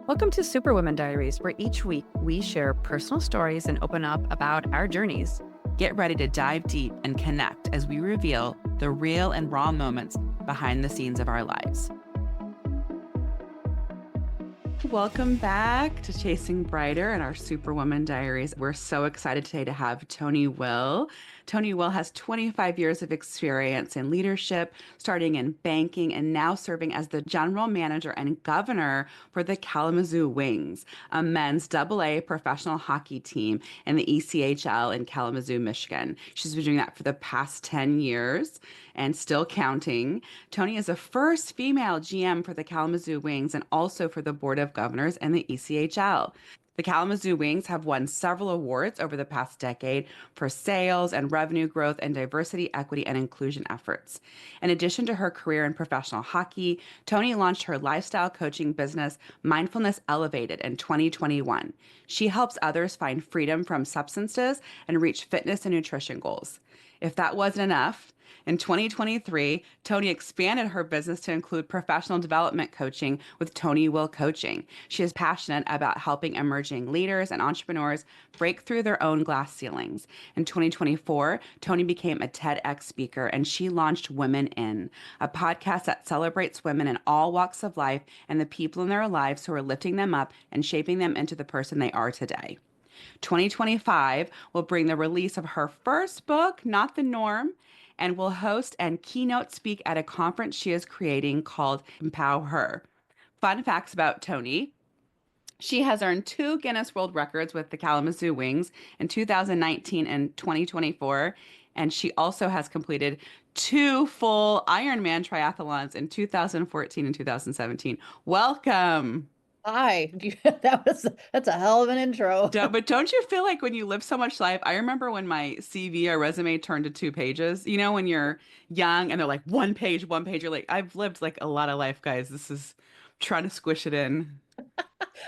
Welcome to Superwoman Diaries, where each week we share personal stories and open up about our journeys. Get ready to dive deep and connect as we reveal the real and raw moments behind the scenes of our lives. Welcome back to Chasing Brighter and our Superwoman Diaries. We're so excited today to have Toni Will. Toni Will has 25 years of experience in leadership, starting in banking and now serving as the general manager and governor for the Kalamazoo Wings, a men's AA professional hockey team in the ECHL in Kalamazoo, Michigan. She's been doing that for the past 10 years and still counting. Toni is the first female GM for the Kalamazoo Wings and also for the Board of Governors and the ECHL. The Kalamazoo Wings have won several awards over the past decade for sales and revenue growth and diversity, equity, and inclusion efforts. In addition to her career in professional hockey, Toni launched her lifestyle coaching business, Mindfulness Elevated, in 2021. She helps others find freedom from substances and reach fitness and nutrition goals. If that wasn't enough, in 2023, Toni expanded her business to include professional development coaching with Toni Will Coaching. She is passionate about helping emerging leaders and entrepreneurs break through their own glass ceilings. In 2024, Toni became a TEDx speaker and she launched Women In, a podcast that celebrates women in all walks of life and the people in their lives who are lifting them up and shaping them into the person they are today. 2025 will bring the release of her first book, Not the Norm, and will host and keynote speak at a conference she is creating called Empow-her. Fun facts about Toni. She has earned 2 Guinness World Records with the Kalamazoo Wings in 2019 and 2024. And she also has completed 2 full Ironman triathlons in 2014 and 2017. Welcome. Hi, that's a hell of an intro. But don't you feel like when you live so much life? I remember when my CV or resume turned to 2 pages. You know, when you're young and they're like 1 page, 1 page. You're like, I've lived like a lot of life, guys. This is trying to squish it in.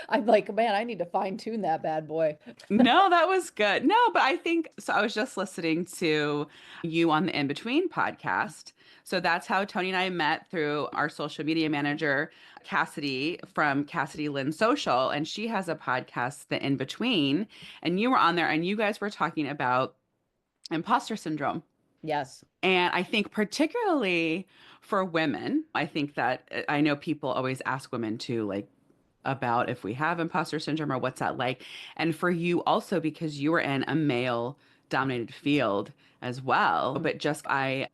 I'm like, man, I need to fine tune that bad boy. No, that was good. No, but I think so. I was just listening to you on the In Between podcast. So that's how Toni and I met through our social media manager, Cassidy from Cassidy Lynn Social. And she has a podcast, The In Between. And you were on there and you guys were talking about imposter syndrome. Yes. And I think, particularly for women, I think that I know people always ask women to like, about if we have imposter syndrome or what's that like. And for you also, because you were in a male dominated field as well. But just I'm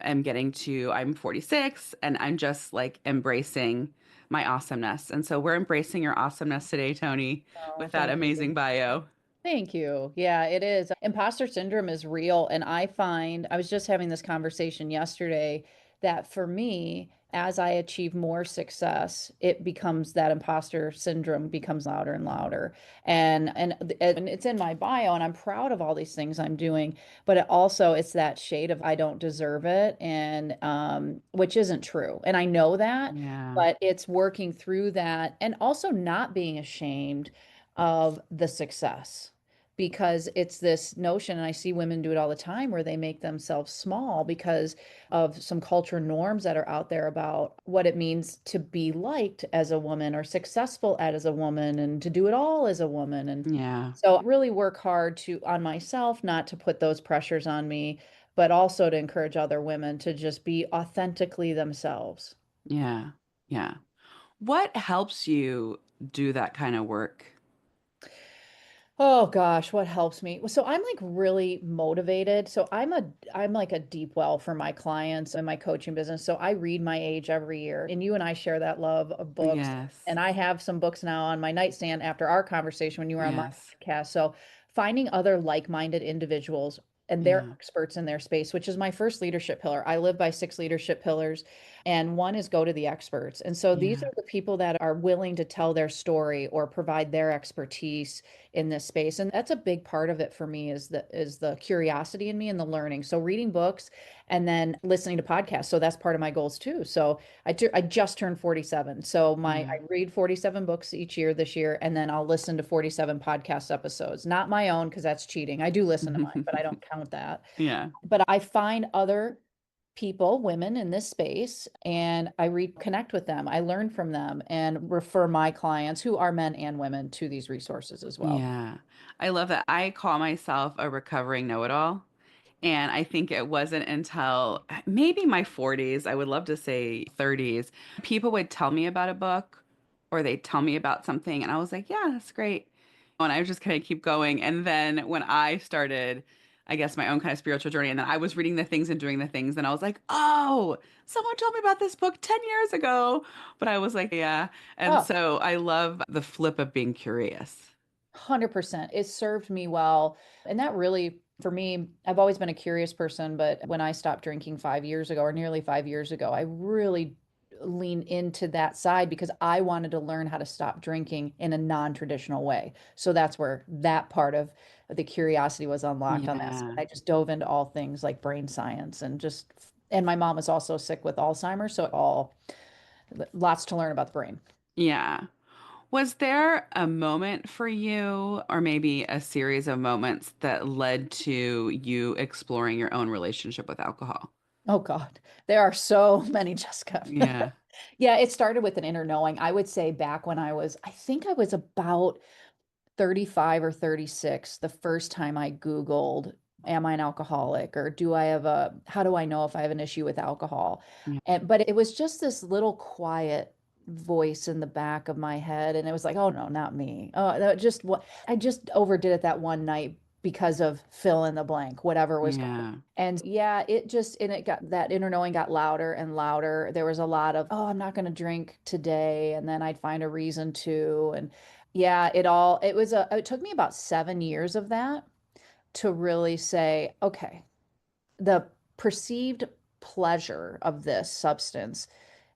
46 and I'm just like embracing my awesomeness. And so we're embracing your awesomeness today, Toni, Oh, with that thank amazing you. bio. Thank you. Yeah, it is. Imposter syndrome is real. And I find, I was just having this conversation yesterday that for me, as I achieve more success, it becomes that imposter syndrome becomes louder and louder. And it's in my bio, and I'm proud of all these things I'm doing. But it's that shade of I don't deserve it, and which isn't true. And I know that, Yeah. but it's working through that and also not being ashamed of the success because it's this notion, and I see women do it all the time, where they make themselves small because of some culture norms that are out there about what it means to be liked as a woman or successful as a woman and to do it all as a woman. And Yeah. so I really work hard to on myself not to put those pressures on me, but also to encourage other women to just be authentically themselves. Yeah. Yeah. What helps you do that kind of work? Oh gosh, what helps me? So I'm like really motivated. I'm like a deep well for my clients and my coaching business. So I read my age every year. And you and I share that love of books. Yes. And I have some books now on my nightstand after our conversation when you were on my Yes. podcast. So finding other like-minded individuals and they're Yeah. experts in their space, which is my first leadership pillar. I live by 6 leadership pillars, and one is go to the experts. And so these Yeah. are the people that are willing to tell their story or provide their expertise in this space. And that's a big part of it for me is the curiosity in me and the learning. So reading books and then listening to podcasts. So that's part of my goals too. So I just turned 47. So I Yeah. read 47 books each year this year, and then I'll listen to 47 podcast episodes. Not my own because that's cheating. I do listen to mine, but I don't count that. Yeah. But I find other people, women in this space, and I reconnect with them. I learn from them and refer my clients, who are men and women, to these resources as well. Yeah. I love that. I call myself a recovering know-it-all. And I think it wasn't until maybe my 40s, I would love to say 30s, people would tell me about a book or they'd tell me about something. And I was like, yeah, that's great. And I was just kind of keep going. And then when I started, I guess, my own kind of spiritual journey, and then I was reading the things and doing the things, and I was like, oh, someone told me about this book 10 years ago. But I was like, yeah. And Oh, so I love the flip of being curious. 100%. It served me well. And that really, for me, I've always been a curious person, but when I stopped drinking 5 years ago, or nearly 5 years ago, I really leaned into that side because I wanted to learn how to stop drinking in a non-traditional way. So that's where that part of the curiosity was unlocked on that side. Yeah. I just dove into all things like brain science and just, and my mom was also sick with Alzheimer's, so all lots to learn about the brain. Yeah. Was there a moment for you, or maybe a series of moments that led to you exploring your own relationship with alcohol? Oh God, there are so many, Jessica. Yeah. Yeah, it started with an inner knowing. I would say back when I think I was about 35 or 36, the first time I Googled, am I an alcoholic? Or how do I know if I have an issue with alcohol? Yeah. But it was just this little quiet voice in the back of my head. And it was like, oh no, not me. Oh, that just what I just overdid it that one night because of fill in the blank, whatever was going on. Yeah. And yeah, it got that inner knowing got louder and louder. There was a lot of, oh, I'm not going to drink today. And then I'd find a reason to. And yeah, it took me about 7 years of that to really say, okay, the perceived pleasure of this substance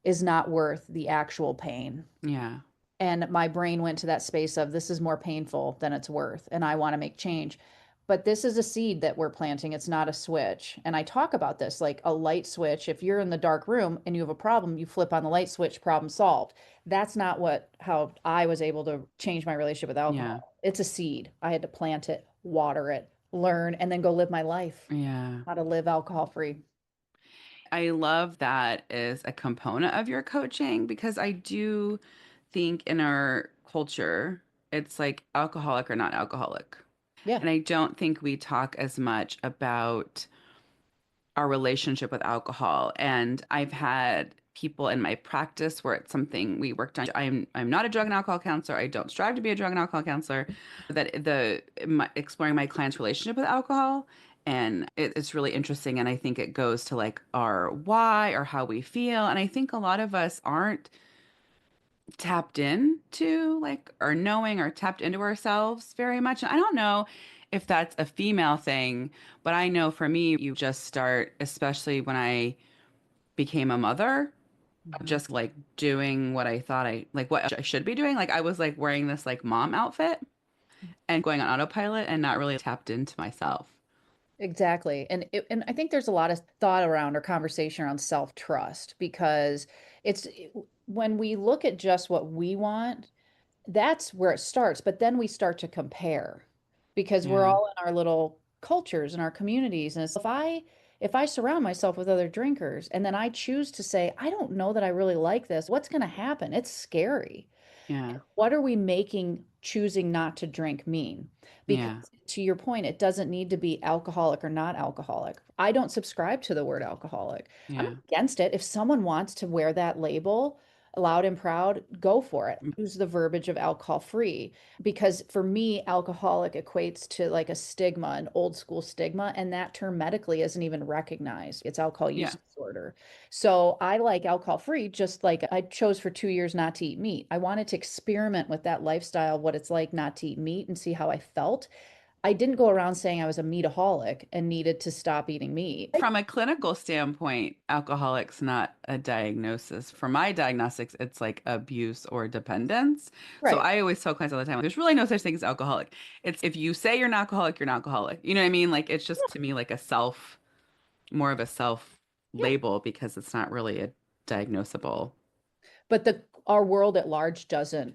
is not worth the actual pain. Yeah. And my brain went to that space of this is more painful than it's worth, and I want to make change. But this is a seed that we're planting. It's not a switch. And I talk about this like a light switch. If you're in the dark room and you have a problem, you flip on the light switch, problem solved. That's not how I was able to change my relationship with Yeah. alcohol. It's a seed. I had to plant it, water it, learn, and then go live my life, Yeah. how to live alcohol free. I love that as a component of your coaching because I do think in our culture, it's like alcoholic or not alcoholic. Yeah. And I don't think we talk as much about our relationship with alcohol. And I've had people in my practice where it's something we worked on. I'm not a drug and alcohol counselor. I don't strive to be a drug and alcohol counselor. That exploring my client's relationship with alcohol, and it's really interesting. And I think it goes to like our why or how we feel. And I think a lot of us aren't tapped into like or knowing or tapped into ourselves very much. And I don't know if that's a female thing, but I know for me, you just start, especially when I became a mother, Mhm. just like doing what I thought what I should be doing. Like I was like wearing this like mom outfit and going on autopilot and not really tapped into myself. Exactly. And I think there's a lot of thought around or conversation around self-trust because when we look at just what we want, that's where it starts. But then we start to compare because we're Yeah. all in our little cultures and our communities. And it's, if I surround myself with other drinkers and then I choose to say, I don't know that I really like this, what's going to happen? It's scary. Yeah. What are we making choosing not to drink mean? Because Yeah. to your point, it doesn't need to be alcoholic or not alcoholic. I don't subscribe to the word alcoholic. I'm not Yeah. against it. If someone wants to wear that label loud and proud, go for it. Use the verbiage of alcohol free because for me, alcoholic equates to like a stigma, an old school stigma, and that term medically isn't even recognized. It's alcohol use Yeah. disorder. So I like alcohol free, just like I chose for 2 years not to eat meat. I wanted to experiment with that lifestyle, what it's like not to eat meat and see how I felt. I didn't go around saying I was a meataholic and needed to stop eating meat. From a clinical standpoint, alcoholic's not a diagnosis. For my diagnostics, it's like abuse or dependence. So Right. I always tell clients all the time, there's really no such thing as alcoholic. It's if you say you're an alcoholic, you're an alcoholic. You know what I mean? Like it's just to me like more of a self Yeah. label because it's not really a diagnosable. But our world at large doesn't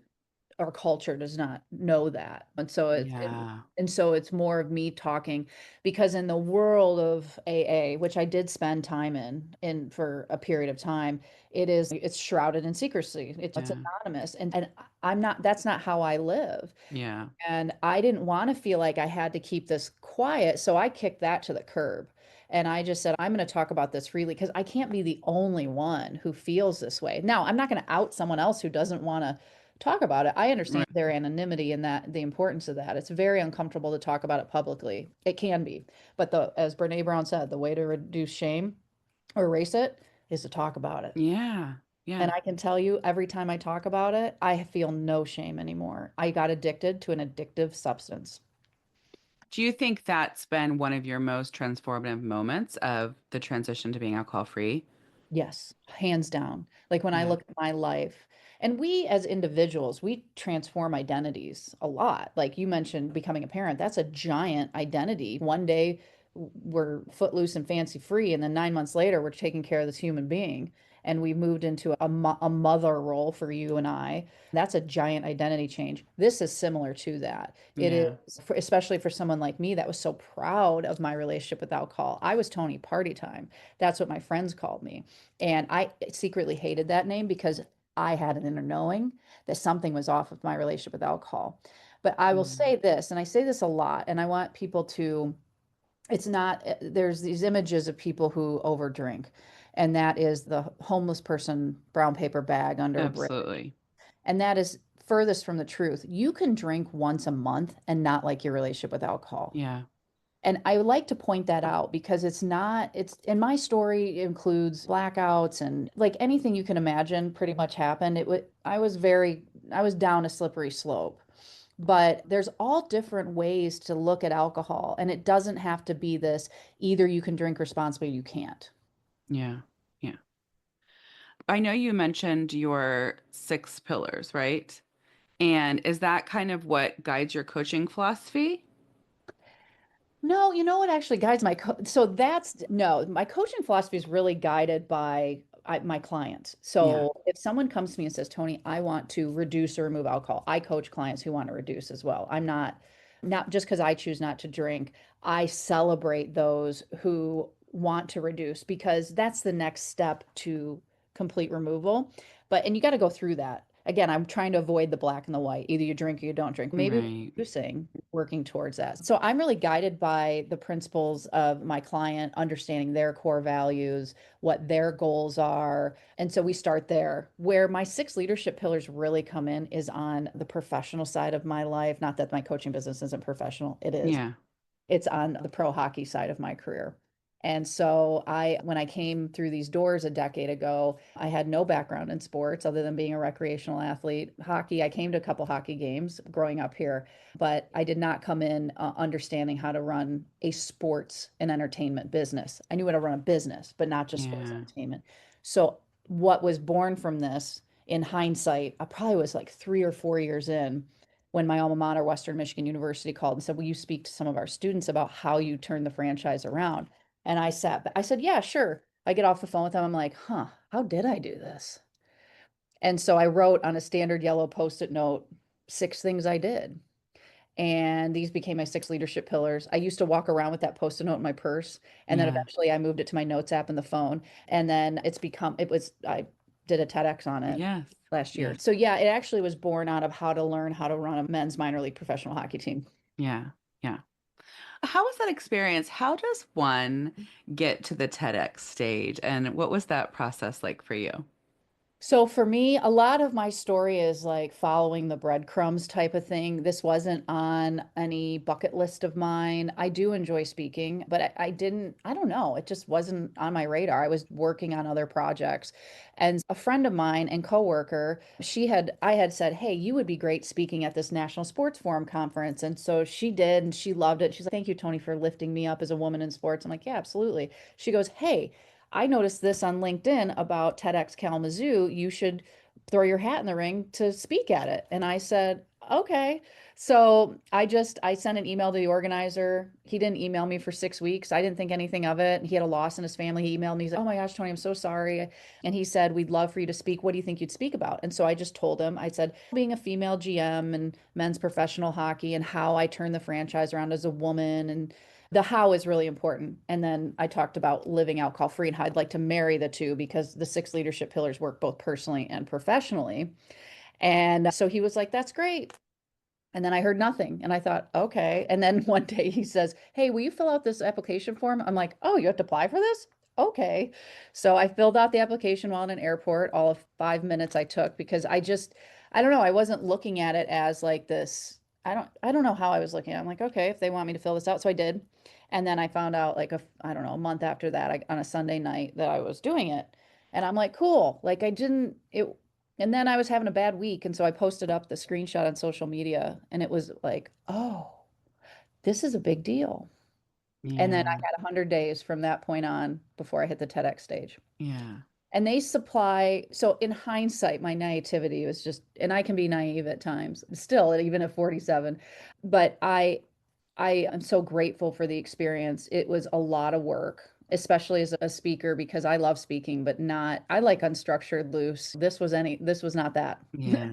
our culture does not know that. Yeah. And so it's more of me talking because in the world of AA, which I did spend time in for a period of time, it's shrouded in secrecy. It's Yeah. anonymous. And I'm not, that's not how I live. Yeah. And I didn't want to feel like I had to keep this quiet. So I kicked that to the curb. And I just said, I'm going to talk about this freely because I can't be the only one who feels this way. Now, I'm not going to out someone else who doesn't want to talk about it. I understand Right. their anonymity and that the importance of that. It's very uncomfortable to talk about it publicly. It can be. But as Brene Brown said, the way to reduce shame or erase it is to talk about it. Yeah. And Yeah. I can tell you, every time I talk about it, I feel no shame anymore. I got addicted to an addictive substance. Do you think that's been one of your most transformative moments of the transition to being alcohol free? Yes, hands down. Like when I Yeah. look at my life, and we as individuals, we transform identities a lot. Like you mentioned, becoming a parent, that's a giant identity. One day we're footloose and fancy free, and then 9 months later, we're taking care of this human being. And we moved into a mother role for you and I. That's a giant identity change. This is similar to that. It Yeah. is, especially for someone like me that was so proud of my relationship with alcohol. I was Tony Party Time. That's what my friends called me. And I secretly hated that name because I had an inner knowing that something was off with my relationship with alcohol. But I will Mm. say this, and I say this a lot, and I want people to, it's not, there's these images of people who overdrink, and that is the homeless person, brown paper bag under a bridge. Absolutely. And that is furthest from the truth. You can drink once a month and not like your relationship with alcohol. Yeah. And I would like to point that out because it's not, it's in my story includes blackouts and like anything you can imagine pretty much happened. I was down a slippery slope. But there's all different ways to look at alcohol, and it doesn't have to be this either you can drink responsibly or you can't. Yeah. Yeah. I know you mentioned your 6 pillars, right? And is that kind of what guides your coaching philosophy? No, you know what actually guides so that's no, my coaching philosophy is really guided by my clients. Yeah. So if someone comes to me and says, Tony, I want to reduce or remove alcohol, I coach clients who want to reduce as well. I'm not just because I choose not to drink, I celebrate those who want to reduce because that's the next step to complete removal. And you got to go through that. Again, I'm trying to avoid the black and the white. Either you drink or you don't drink. Maybe Right. reducing, working towards that. So I'm really guided by the principles of my client, understanding their core values, what their goals are. And so we start there. Where my 6 leadership pillars really come in is on the professional side of my life. Not that my coaching business isn't professional, it is. Yeah. It's on the pro hockey side of my career. And so when I came through these doors a decade ago, I had no background in sports other than being a recreational athlete. Hockey, I came to a couple hockey games growing up here, but I did not come in understanding how to run a sports and entertainment business. I knew how to run a business, but not just sports and Yeah. entertainment. So what was born from this in hindsight, I probably was like 3 or 4 years in when my alma mater, Western Michigan University, called and said, will you speak to some of our students about how you turn the franchise around? And I said, yeah, sure. I get off the phone with them. I'm like, huh, how did I do this? And so I wrote on a standard yellow Post-it note 6 things I did. And these became my 6 leadership pillars. I used to walk around with that Post-it note in my purse. And then Yeah. eventually I moved it to my notes app in the phone. And then I did a TEDx on it Yes. last year. Yes. So yeah, it actually was born out of how to learn how to run a men's minor league professional hockey team. Yeah. Yeah. How was that experience? How does one get to the TEDx stage? And what was that process like for you? So for me, a lot of my story is like following the breadcrumbs type of thing. This wasn't on any bucket list of mine. I do enjoy speaking, but I don't know, it just wasn't on my radar. I was working on other projects. And a friend of mine and coworker, I had said, hey, you would be great speaking at this National Sports Forum conference. And so she did, and she loved it. She's like, thank you, Tony, for lifting me up as a woman in sports. I'm like, yeah, absolutely. She goes, hey, I noticed this on LinkedIn about TEDx Kalamazoo. You should throw your hat in the ring to speak at it. And I said, Okay. So I sent an email to the organizer. He didn't email me for 6 weeks. I didn't think anything of it. He had a loss in his family. He emailed me. He's like, "Oh my gosh, Tony, I'm so sorry." And he said, "We'd love for you to speak. What do you think you'd speak about?" And so I just told him, I said, being a female GM and men's professional hockey and how I turned the franchise around as a woman, and the how is really important. And then I talked about living alcohol free and how I'd like to marry the two because the six leadership pillars work both personally and professionally. And so he was like, "That's great." And then I heard nothing. And I thought, okay. And then one day he says, "Hey, will you fill out this application form?" I'm like, "Oh, you have to apply for this?" Okay. So I filled out the application while in an airport, all of 5 minutes I took because I don't know, I wasn't looking at it as like this. I don't know how I was looking at it. I'm like, okay, if they want me to fill this out. So I did. And then I found out like I don't know, a month after that, on a Sunday night that I was doing it. And I'm like, cool. Like I didn't, it, and then I was having a bad week, and so I posted up the screenshot on social media, and it was like, oh, this is a big deal. And then I Yeah. had 100 days from that point on before I hit the TEDx stage. Yeah. And they supply, so in hindsight, my naivety was just, and I can be naive at times, still, even at 47, but I am so grateful for the experience. It was a lot of work, especially as a speaker, because I love speaking, but not, I like unstructured, loose. This was not that. Yeah.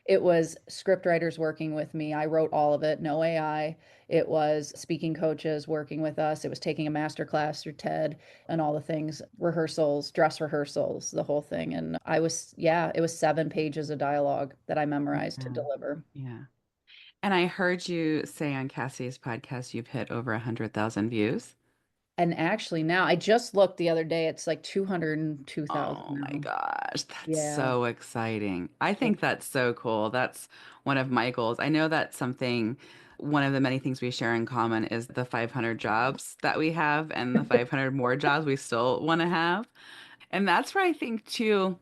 It was script writers working with me. I wrote all of it, no AI. It was speaking coaches working with us. It was taking a master class through TED and all the things, rehearsals, dress rehearsals, the whole thing. And yeah, it was 7 pages of dialogue that I memorized to Yeah. deliver. Yeah. And I heard you say on Cassie's podcast you've hit over 100,000 views. And actually, now I just looked the other day, it's like 202,000 Oh my now. gosh, that's Yeah. so exciting. I think that's so cool. That's one of my goals. I know that's something, one of the many things we share in common is the 500 jobs that we have and the 500 more jobs we still want to have. And that's where I think too,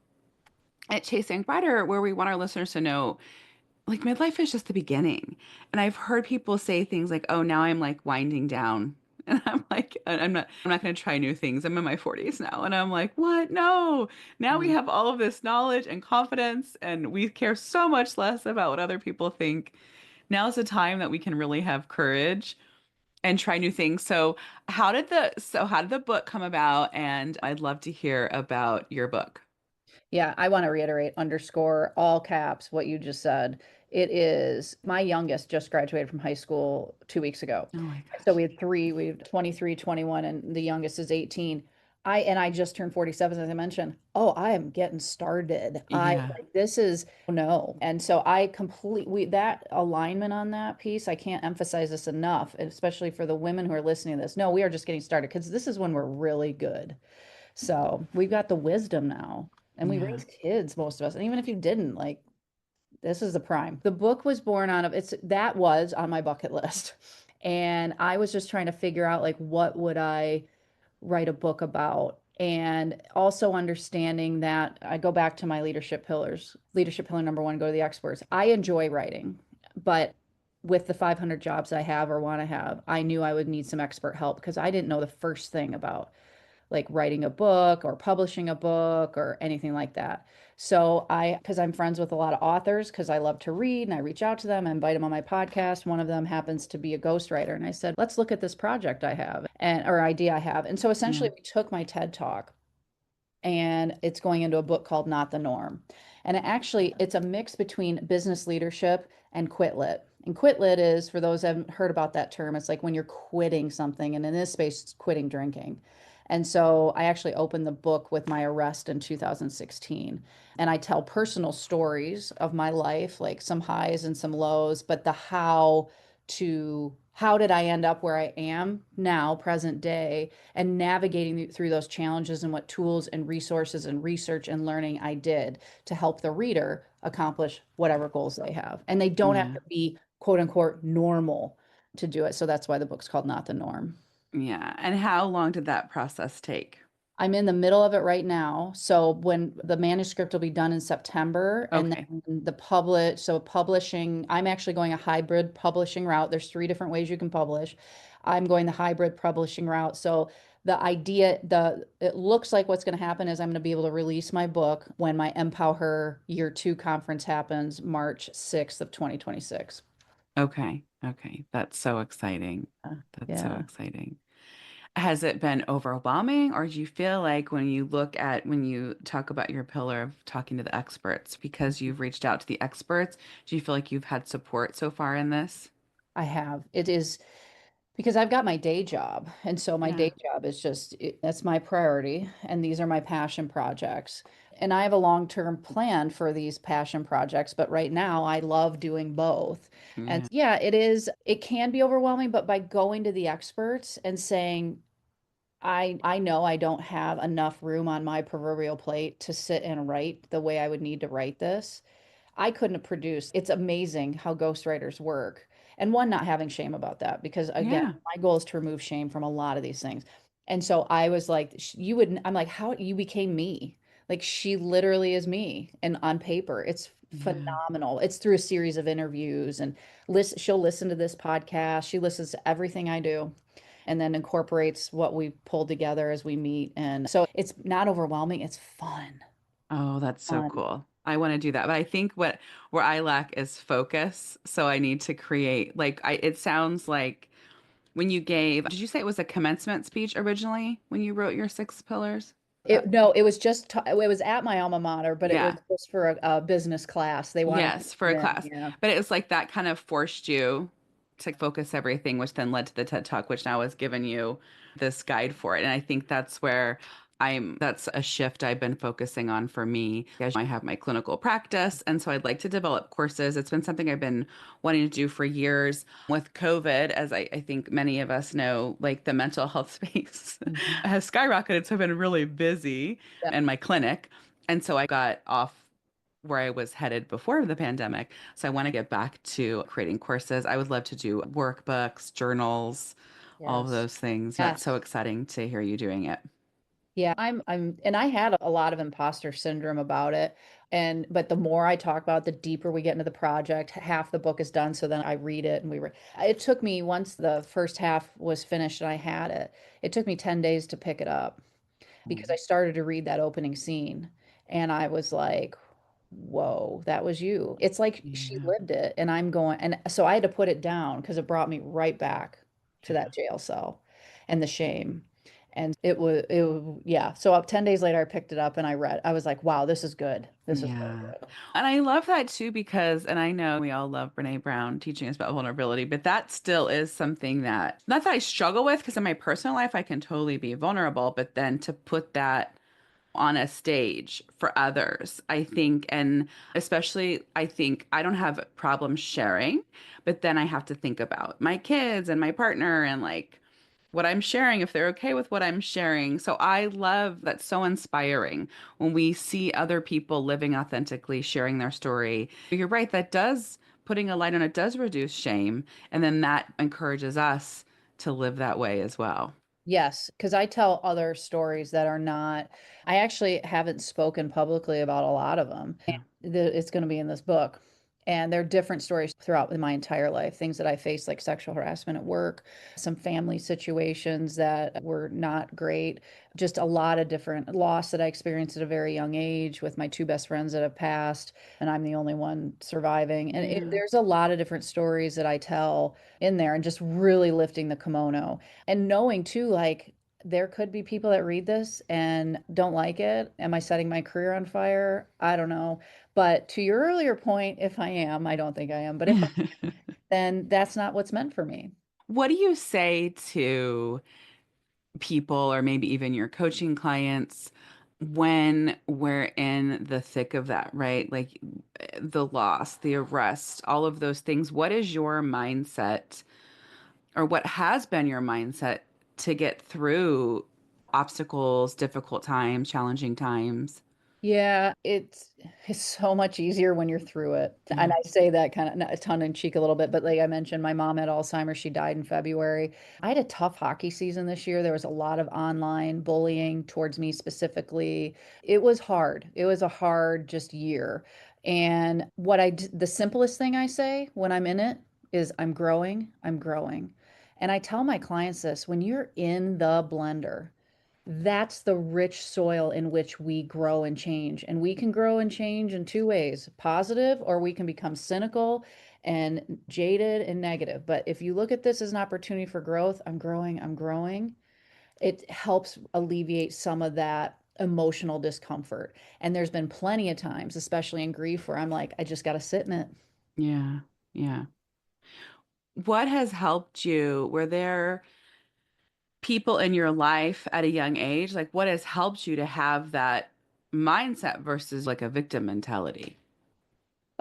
at Chasing Brighter, where we want our listeners to know like midlife is just the beginning. And I've heard people say things like, "Oh, now I'm like winding down." And I'm like, I'm not going to try new things. I'm in my 40s now." And I'm like, "What? No. Now we Yeah. have all of this knowledge and confidence and we care so much less about what other people think. Now's the time that we can really have courage and try new things." So, how did the book come about? And I'd love to hear about your book. Yeah, I want to reiterate, underscore, all caps, what you just said. It is my youngest just graduated from high school 2 weeks ago. Oh my So gosh. we have 23, 21, and the youngest is 18. I just turned 47, as I mentioned. Oh, I am getting started. I Yeah. like this is no. And so I completely that alignment on that piece, I can't emphasize this enough, especially for the women who are listening to this. No, we are just getting started because this is when we're really good. So we've got the wisdom now, and we Yeah. raise kids, most of us. And even if you didn't, like, this is the prime. The book was born out of it's that was on my bucket list. And I was just trying to figure out, like, what would I write a book about? And also understanding that I go back to my leadership pillars. Leadership pillar number one, go to the experts. I enjoy writing, but with the 500 jobs I have or want to have, I knew I would need some expert help because I didn't know the first thing about like writing a book or publishing a book or anything like that. So because I'm friends with a lot of authors, because I love to read and I reach out to them, I invite them on my podcast. One of them happens to be a ghostwriter. And I said, let's look at this project I have and or idea I have. And so Yeah. essentially we took my TED talk and it's going into a book called Not the Norm. And it's a mix between business leadership and quit lit. And quit lit is, for those who haven't heard about that term, it's like when you're quitting something. And in this space, it's quitting drinking. And so I actually opened the book with my arrest in 2016. And I tell personal stories of my life, like some highs and some lows, but the how did I end up where I am now, present day, and navigating through those challenges and what tools and resources and research and learning I did to help the reader accomplish whatever goals they have. And they don't have Yeah. to be quote unquote normal to do it. So that's why the book's called Not the Norm. Yeah. And how long did that process take? I'm in the middle of it right now. So when the manuscript will be done in September and Okay. then publishing, I'm actually going a hybrid publishing route. There's three different ways you can publish. I'm going the hybrid publishing route. So the idea, it looks like what's going to happen is I'm going to be able to release my book when my Empow-her year 2 conference happens, March 6th of 2026. Okay. Okay. That's so exciting. That's so Yeah. exciting. Has it been overwhelming, or do you feel like when you talk about your pillar of talking to the experts, because you've reached out to the experts, do you feel like you've had support so far in this? I have. It is because I've got my day job. And so my Yeah. day job is that's my priority. And these are my passion projects. And I have a long-term plan for these passion projects. But right now, I love doing both. And Yeah. yeah, it can be overwhelming. But by going to the experts and saying, I know I don't have enough room on my proverbial plate to sit and write the way I would need to write this. I couldn't have produced. It's amazing how ghostwriters work. And one, not having shame about that, because again, Yeah. my goal is to remove shame from a lot of these things. And so I was like, you would, I'm like, how you became me? Like she literally is me. And on paper, it's Yeah. phenomenal. It's through a series of interviews and she'll listen to this podcast. She listens to everything I do and then incorporates what we pulled together as we meet. And so it's not overwhelming. It's fun. Oh, that's so Fun. cool. I want to do that. But I think where I lack is focus. So I need to create like it sounds like when you gave, did you say it was a commencement speech originally when you wrote your six pillars? No, it was it was at my alma mater, but it was Yeah. just for a business class. They wanted me to Yes, for come a in. class. Yeah. But it was like that kind of forced you to focus everything, which then led to the TED Talk, which now has given you this guide for it. And I think that's where that's a shift I've been focusing on for me. As I have my clinical practice. And so I'd like to develop courses. It's been something I've been wanting to do for years. With COVID, as I think many of us know, like the mental health space Mhm. has skyrocketed. So I've been really busy Yeah. in my clinic. And so I got off where I was headed before the pandemic. So I want to get back to creating courses. I would love to do workbooks, journals, all of Yes. those things. That's so Yes. exciting to hear you doing it. Yeah, and I had a lot of imposter syndrome about it. But the more I talk about it, the deeper we get into the project, half the book is done. So then I read it and it took me, once the first half was finished and I had it, it took me 10 days to pick it up because I started to read that opening scene and I was like, whoa, that was you. It's like she Yeah. lived it and I'm going, and so I had to put it down because it brought me right back to Yeah. that jail cell and the shame. And yeah. So up 10 days later, I picked it up and I read. I was like, wow, this is good. This is really Yeah. good. And I love that too because, and I know we all love Brene Brown teaching us about vulnerability, but that still is something that, not that I struggle with, because in my personal life, I can totally be vulnerable, but then to put that on a stage for others, I think, and especially, I think I don't have problems sharing, but then I have to think about my kids and my partner and like what I'm sharing, if they're okay with what I'm sharing. So I love that's so inspiring when we see other people living authentically, sharing their story. You're right, that does, putting a light on it does reduce shame. And then that encourages us to live that way as well. Yes, because I tell other stories that are not, I actually haven't spoken publicly about a lot of them. Yeah. It's going to be in this book. And they're different stories throughout my entire life, things that I faced, like sexual harassment at work, some family situations that were not great, just a lot of different loss that I experienced at a very young age with my two best friends that have passed, and I'm the only one surviving. And Yeah. there's a lot of different stories that I tell in there and just really lifting the kimono and knowing too, like, there could be people that read this and don't like it. Am I setting my career on fire? I don't know. But to your earlier point, if I am, I don't think I am, but if then that's not what's meant for me. What do you say to people or maybe even your coaching clients when we're in the thick of that, right? Like the loss, the arrest, all of those things. What is your mindset or what has been your mindset to get through obstacles, difficult times, challenging times? Yeah, it's so much easier when you're through it. And Yeah. I say that kind of tongue in cheek a little bit, but like I mentioned, my mom had Alzheimer's. She died in February. I had a tough hockey season this year. There was a lot of online bullying towards me specifically. It was hard. It was a hard just year. And the simplest thing I say when I'm in it is I'm growing, I'm growing. And I tell my clients this, when you're in the blender, that's the rich soil in which we grow and change. And we can grow and change in two ways, positive, or we can become cynical and jaded and negative. But if you look at this as an opportunity for growth, I'm growing, it helps alleviate some of that emotional discomfort. And there's been plenty of times, especially in grief, where I'm like, I just got to sit in it. Yeah. Yeah. What has helped you? Were there people in your life at a young age? Like, what has helped you to have that mindset versus like a victim mentality?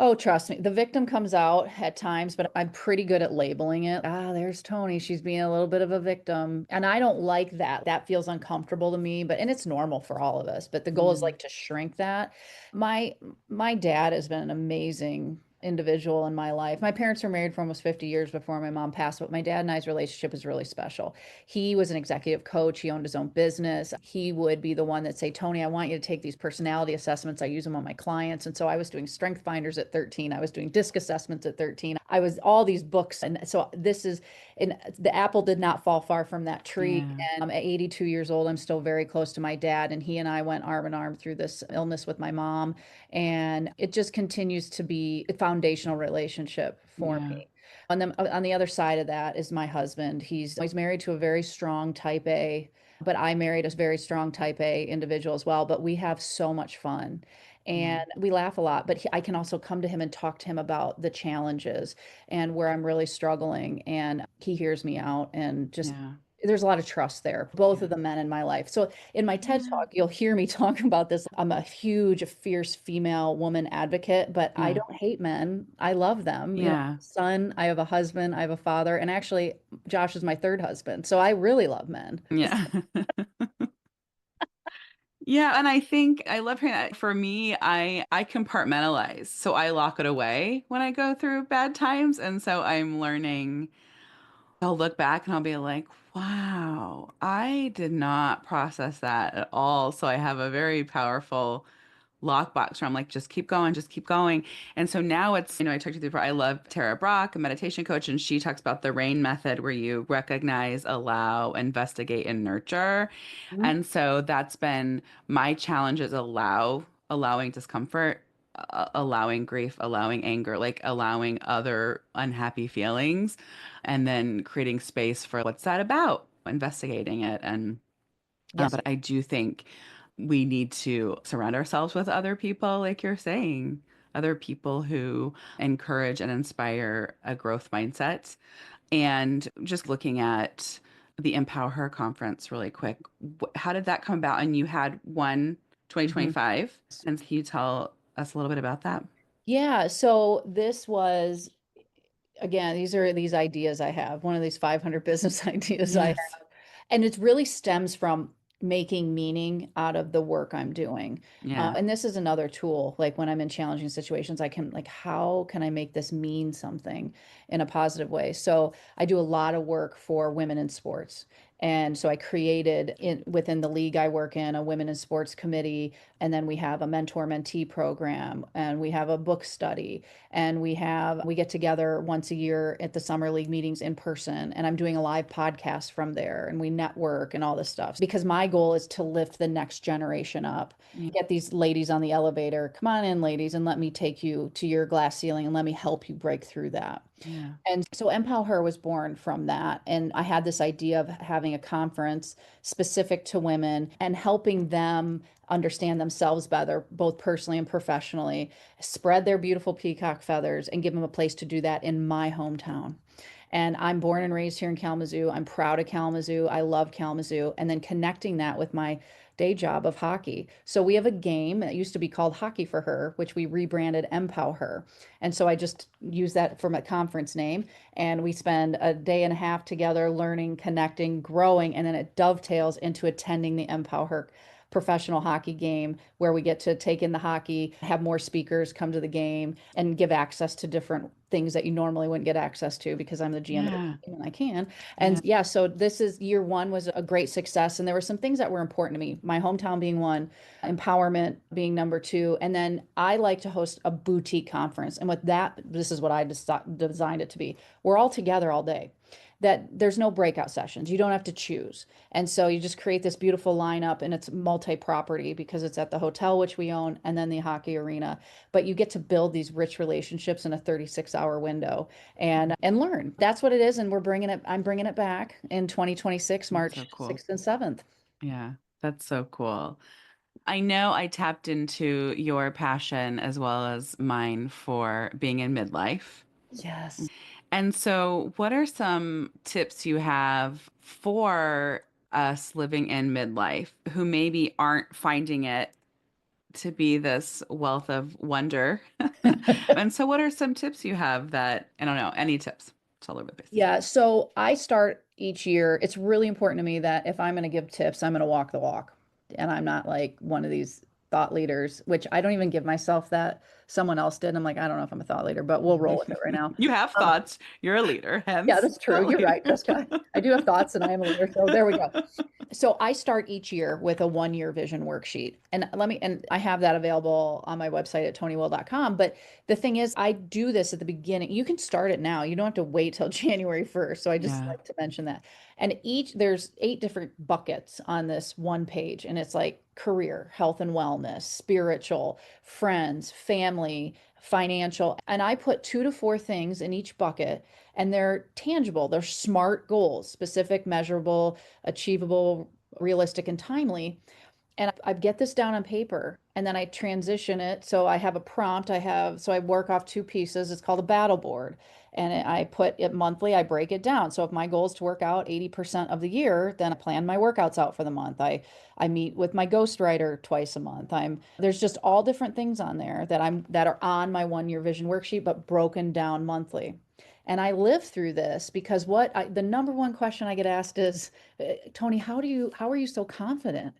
Oh, trust me, the victim comes out at times, but I'm pretty good at labeling it. Ah, there's Toni. She's being a little bit of a victim. And I don't like that. That feels uncomfortable to me, but and it's normal for all of us. But the goal is Yeah. like to shrink that. My my dad has been an amazing individual in my life. My parents were married for almost 50 years before my mom passed, but my dad and I's relationship is really special. He was an executive coach. He owned his own business. He would be the one that say, Toni, I want you to take these personality assessments. I use them on my clients. And so I was doing strength finders at 13. I was doing disc assessments at 13. I was all these books. And so this is, and the apple did not fall far from that tree. Yeah. And at 82 years old, I'm still very close to my dad. And he and I went arm in arm through this illness with my mom. And it just continues to be a foundational relationship for Yeah. me. On the other side of that is my husband. He's married to a very strong type A, but I married a very strong type A individual as well. But we have so much fun Yeah. and we laugh a lot. But I can also come to him and talk to him about the challenges and where I'm really struggling. And he hears me out and just Yeah. there's a lot of trust there, both of Yeah. the men in my life. So in my TED Yeah. talk, you'll hear me talk about this. I'm a huge, fierce female woman advocate, but I Yeah. don't hate men. I love them. You know, Yeah. son, I have a husband, I have a father, and actually Josh is my third husband. So I really love men. Yeah. Yeah, and I think I love hearing that. For me, I compartmentalize. So I lock it away when I go through bad times. And so I'm learning, I'll look back and I'll be like, wow, I did not process that at all. So I have a very powerful lockbox where I'm like, just keep going, just keep going. And so now it's, I talked to you before, I love Tara Brach, a meditation coach, and she talks about the RAIN method where you recognize, allow, investigate, and nurture. Mhm. And so that's been my challenge is allowing discomfort, allowing grief, allowing anger, like allowing other unhappy feelings, and then creating space for what's that about, investigating it. And Yes. but I do think we need to surround ourselves with other people, like you're saying, other people who encourage and inspire a growth mindset. And just looking at the Empow-her conference really quick, how did that come about? And you had one Mhm. 2025. And can you tell us a little bit about that? Yeah. So this was, again, these are these ideas I have, one of these 500 business ideas I Yes. have. And it really stems from making meaning out of the work I'm doing. Yeah. And this is another tool. Like when I'm in challenging situations, I can, like, how can I make this mean something in a positive way? So I do a lot of work for women in sports. And so I created within the league I work in a women in sports committee. And then we have a mentor mentee program and we have a book study and we get together once a year at the summer league meetings in person and I'm doing a live podcast from there and we network and all this stuff because my goal is to lift the next generation up, Yeah. get these ladies on the elevator, come on in ladies, and let me take you to your glass ceiling and let me help you break through that. Yeah. And so Empow-her was born from that. And I had this idea of having a conference specific to women and helping them understand themselves better, both personally and professionally, spread their beautiful peacock feathers, and give them a place to do that in my hometown. And I'm born and raised here in Kalamazoo. I'm proud of Kalamazoo. I love Kalamazoo. And then connecting that with my day job of hockey. So we have a game that used to be called Hockey for Her, which we rebranded Empow-her. And so I just use that for my conference name. And we spend a day and a half together learning, connecting, growing, and then it dovetails into attending the Empow-her professional hockey game where we get to take in the hockey, have more speakers come to the game, and give access to different things that you normally wouldn't get access to because I'm the GM of the Yeah. team and I can. And Yeah. yeah, so this is year one was a great success. And there were some things that were important to me, my hometown being one, empowerment being number two. And then I like to host a boutique conference. And with that, this is what I designed it to be. We're all together all day. that there's no breakout sessions. You don't have to choose. And so you just create this beautiful lineup, and it's multi-property because it's at the hotel, which we own, and then the hockey arena. But you get to build these rich relationships in a 36-hour window and learn. That's what it is. And I'm bringing it back in 2026, That's so March cool. 6th and 7th. Yeah, that's so cool. I know I tapped into your passion as well as mine for being in midlife. Yes. And so, what are some tips you have for us living in midlife who maybe aren't finding it to be this wealth of wonder? And so, what are some tips you have that, I don't know, any tips? It's all over the place. Yeah, so I start each year. It's really important to me that if I'm going to give tips, I'm going to walk the walk. And I'm not like one of these thought leaders, which I don't even give myself that. Someone else did. I'm like, I don't know if I'm a thought leader, but we'll roll with it right now. You have Um, thoughts. You're a leader, yeah, hence that's true. thought You're leader. right, Jessica. I do have thoughts and I am a leader. So there we go. So I start each year with a 1 year vision worksheet. And I have that available on my website at tonywill.com. But the thing is, I do this at the beginning. You can start it now. You don't have to wait till January 1st. So I just Yeah, like to mention that. And there's 8 different buckets on this one page. And it's like career, health and wellness, spiritual, friends, family, financial. And I put 2 to 4 things in each bucket, and they're tangible. They're SMART goals, specific, measurable, achievable, realistic, and timely. And I get this down on paper and then I transition it. So I have a prompt. So I work off 2 pieces. It's called a battle board. And I put it monthly, I break it down. So if my goal is to work out 80% of the year, then I plan my workouts out for the month. I meet with my ghostwriter twice a month. There's just all different things on there that are on my 1 year vision worksheet, but broken down monthly. And I live through this because the number one question I get asked is, Toni, how are you so confident?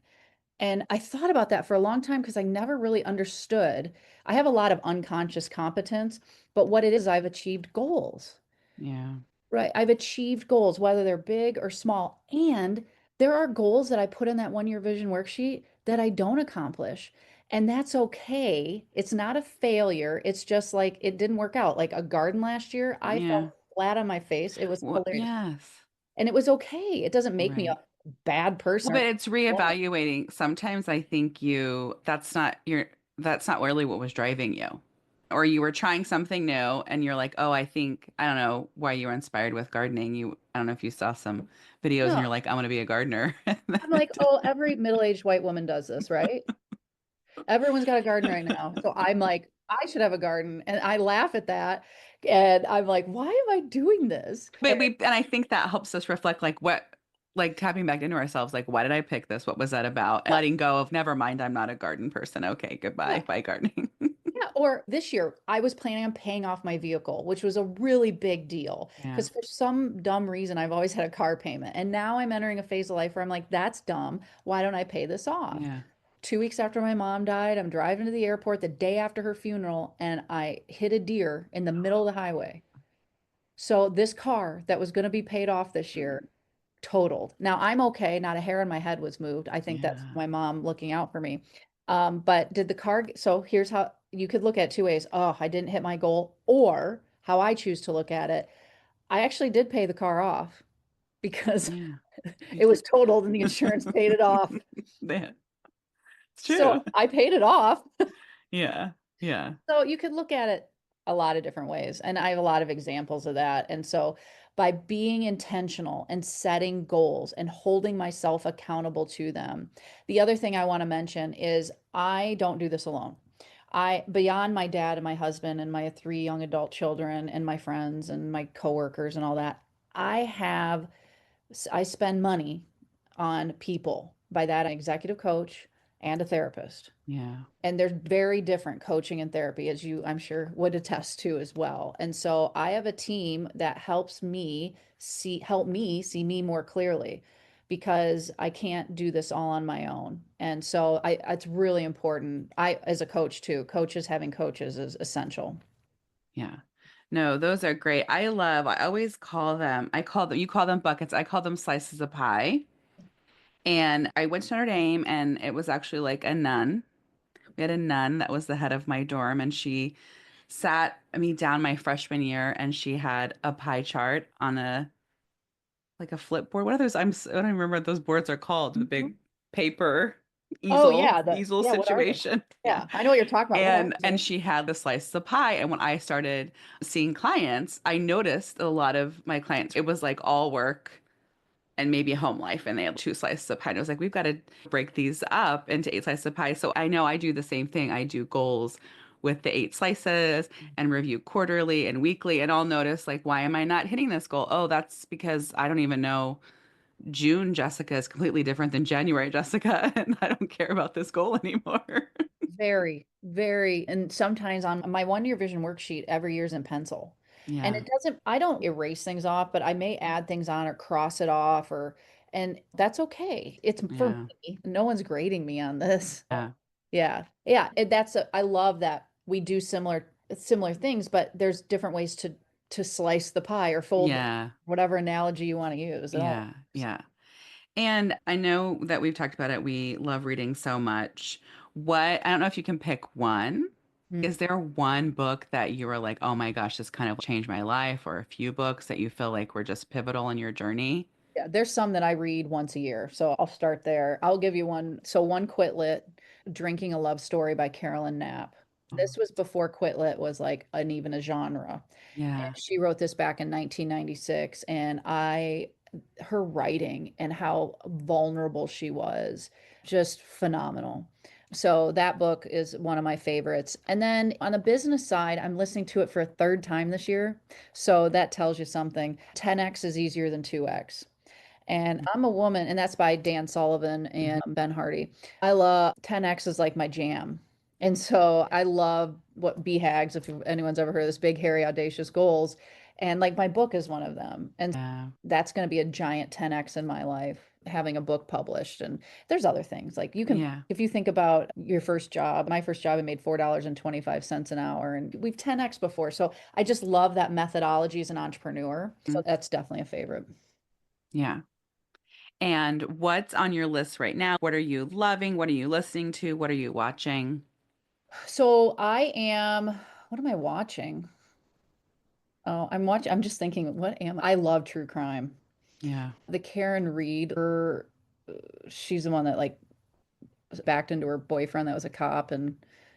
And I thought about that for a long time because I never really understood. I have a lot of unconscious competence, but what it is, I've achieved goals, yeah, right? I've achieved goals, whether they're big or small. And there are goals that I put in that 1 year vision worksheet that I don't accomplish. And that's okay. It's not a failure. It's just like it didn't work out. Like a garden last year, I yeah. fell flat on my face. It was Well, hilarious. yes, And it was okay. It doesn't make me a right. bad Well, person but or it's wrong. reevaluating. Sometimes I think that's not really what was driving you. Or you were trying something new and you're like, oh, I don't know why you were inspired with gardening. I don't know if you saw some videos and No. you're like, I want to be a gardener. And then I'm like, oh, every middle-aged white woman does this, right? Everyone's got a garden right now. So I'm like, I should have a garden. And I laugh at that. And I'm like, why am I doing this? But and I think that helps us reflect like tapping back into ourselves, like, why did I pick this? What was that about? And Yeah, letting go of, never mind, I'm not a garden person. Okay, yeah, goodbye. Bye gardening. yeah. Or this year, I was planning on paying off my vehicle, which was a really big deal Yeah, because for some dumb reason, I've always had a car payment. And now I'm entering a phase of life where I'm like, that's dumb. Why don't I pay this off? yeah. 2 weeks after my mom died, I'm driving to the airport the day after her funeral, and I hit a deer in the middle of the highway. So this car that was going to be paid off this year totaled. Now I'm okay. Not a hair on my head was moved. I think that's Yeah, my mom looking out for me. But did the car, so here's how you could look at 2 ways. Oh, I didn't hit my goal. Or how I choose to look at it. I actually did pay the car off because yeah. You it was did. totaled and the insurance paid it off. Yeah, it's So true. I paid it off. Yeah, yeah, So you could look at it a lot of different ways. And I have a lot of examples of that. And so by being intentional and setting goals and holding myself accountable to them. The other thing I want to mention is I don't do this alone. Beyond my dad and my husband and my 3 young adult children and my friends and my coworkers and all that, I have, I spend money on people. By that, an executive coach and a therapist, yeah, and they're very different, coaching and therapy, as you I'm sure would attest to as well. And so I have a team that help me see me more clearly because I can't do this all on my own. And so it's really important. I as a coach too, coaches having coaches is essential. yeah. No, those are great. I always you call them buckets. I call them slices of pie. And I went to Notre Dame and it was actually like a nun. We had a nun that was the head of my dorm and she sat me down my freshman year and she had a pie chart on a like a flip board. What are those? I don't even remember what those boards are called. The Mhm. big paper Oh easel yeah, easel yeah, what are they? situation. Yeah. Yeah, I know what you're talking about. What are And they? she had the slice of pie. And when I started seeing clients, I noticed a lot of my clients, it was like all work and maybe a home life, and they had two slices of pie. And I was like, we've got to break these up into eight slices of pie. So I know I do the same thing. I do goals with the eight slices and review quarterly and weekly. And I'll notice, like, why am I not hitting this goal? Oh, that's because I don't even know. June Jessica is completely different than January Jessica, and I don't care about this goal anymore. Very, very. And sometimes on my 1 year vision worksheet, every year's in pencil. And Yeah. it doesn't, I don't erase things off, but I may add things on or cross it off and that's okay. It's for Yeah. me. No one's grading me on this. Yeah. Yeah. Yeah. I love that we do similar things, but there's different ways to slice the pie or fold Yeah. whatever analogy you want to use. It all Yeah. Yeah. And I know that we've talked about it. We love reading so much. I don't know if you can pick one. Mm. Is there one book that you were like, oh my gosh, this kind of changed my life, or a few books that you feel like were just pivotal in your journey? Yeah, there's some that I read once a year. So I'll start there. I'll give you one. So one Quit Lit, Drinking a Love Story by Carolyn Knapp. Oh, This was before Quit Lit was like an even a genre. And yeah. she wrote this back in 1996 and her writing and how vulnerable she was, just phenomenal. So that book is one of my favorites. And then on the business side, I'm listening to it for a third time this year. So that tells you something. 10x is easier than 2x. And I'm a woman, and that's by Dan Sullivan Mhm. and Ben Hardy. I love 10X is like my jam. And so I love what BHAGs, if anyone's ever heard of this, big, hairy, audacious goals. And like my book is one of them. And Yeah. that's going to be a giant 10X in my life, having a book published. And there's other things like Yeah. if you think about your first job, my first job, I made $4.25 an hour, and we've 10X before. So I just love that methodology as an entrepreneur. So Mm. that's definitely a favorite. Yeah. And what's on your list right now? What are you loving? What are you listening to? What are you watching? So what am I watching? I'm just thinking, I love true crime. Yeah. The Karen Reed, she's the one that like backed into her boyfriend that was a cop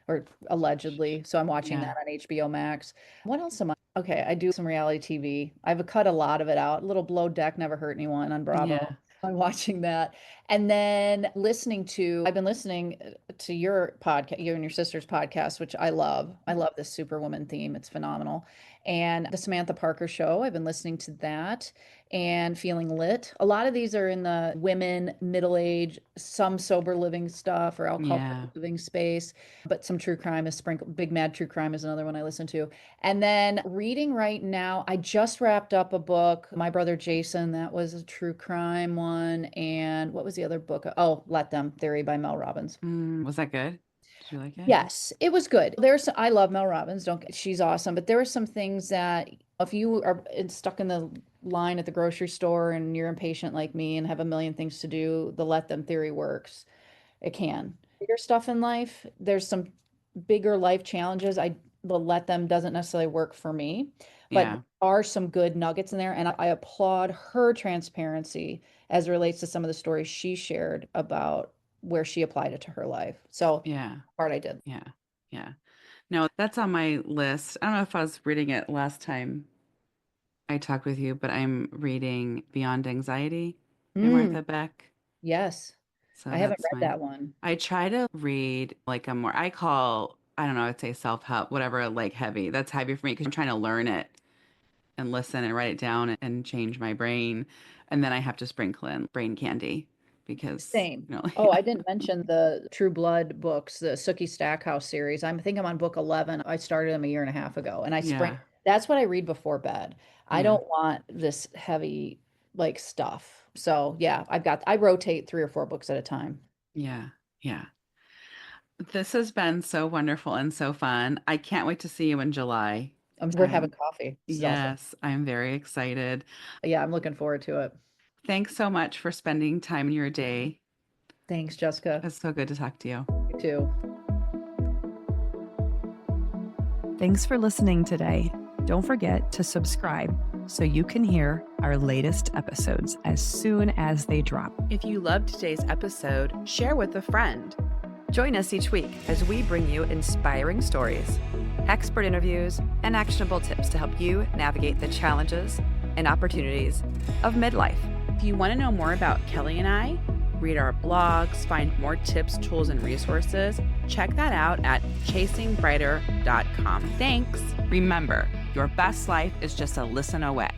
or allegedly. So I'm watching Yeah. that on HBO Max. What else am I? Okay, I do some reality TV. I've cut a lot of it out. Little Below Deck Never Hurt Anyone on Yeah. Bravo. I'm watching that. And then I've been listening to your podcast, you and your sister's podcast, which I love. I love this Superwoman theme. It's phenomenal. And the Samantha Parker show, I've been listening to that and Feeling Lit. A lot of these are in the women, middle age, some sober living stuff or alcohol Yeah. living space, but some true crime is sprinkled. Big Mad True Crime is another one I listen to. And then reading right now, I just wrapped up a book, My Brother Jason, that was a true crime one. And what was the other book? Oh, Let Them Theory by Mel Robbins. Was that good? Did you like it? Yes, it was good. I love Mel Robbins. Don't she's awesome, but there were some things that if you are stuck in the line at the grocery store and you're impatient like me and have a million things to do, the let them theory works. It can. Bigger stuff in life, there's some bigger life challenges. The let them doesn't necessarily work for me, but there Yeah. are some good nuggets in there, and I applaud her transparency as it relates to some of the stories she shared about where she applied it to her life. So Yeah. part I did. Yeah. Yeah. No, that's on my list. I don't know if I was reading it last time I talked with you, but I'm reading Beyond Anxiety by Mm, Martha Beck. yes. So I haven't that's read that one. I try to read like a more, I don't know, I'd say self-help, whatever, like heavy. That's heavy for me because I'm trying to learn it and listen and write it down and change my brain. And then I have to sprinkle in brain candy because, Same. Oh, yeah. I didn't mention the True Blood books, the Sookie Stackhouse series. I think I'm on book 11. I started them a year and a half ago, and Yeah. that's what I read before bed. I Yeah. don't want this heavy like stuff. So yeah, I rotate 3 or 4 books at a time. Yeah. Yeah. This has been so wonderful and so fun. I can't wait to see you in July. We're having Um, coffee. This is awesome. yes, I'm very excited. Yeah, I'm looking forward to it. Thanks so much for spending time in your day. Thanks, Jessica. It's so good to talk to you. You too. Thanks for listening today. Don't forget to subscribe so you can hear our latest episodes as soon as they drop. If you loved today's episode, share with a friend. Join us each week as we bring you inspiring stories, expert interviews, and actionable tips to help you navigate the challenges and opportunities of midlife. If you want to know more about Kelly and I, read our blogs, find more tips, tools, and resources, check that out at chasingbrighter.com. Thanks. Remember, your best life is just a listen away.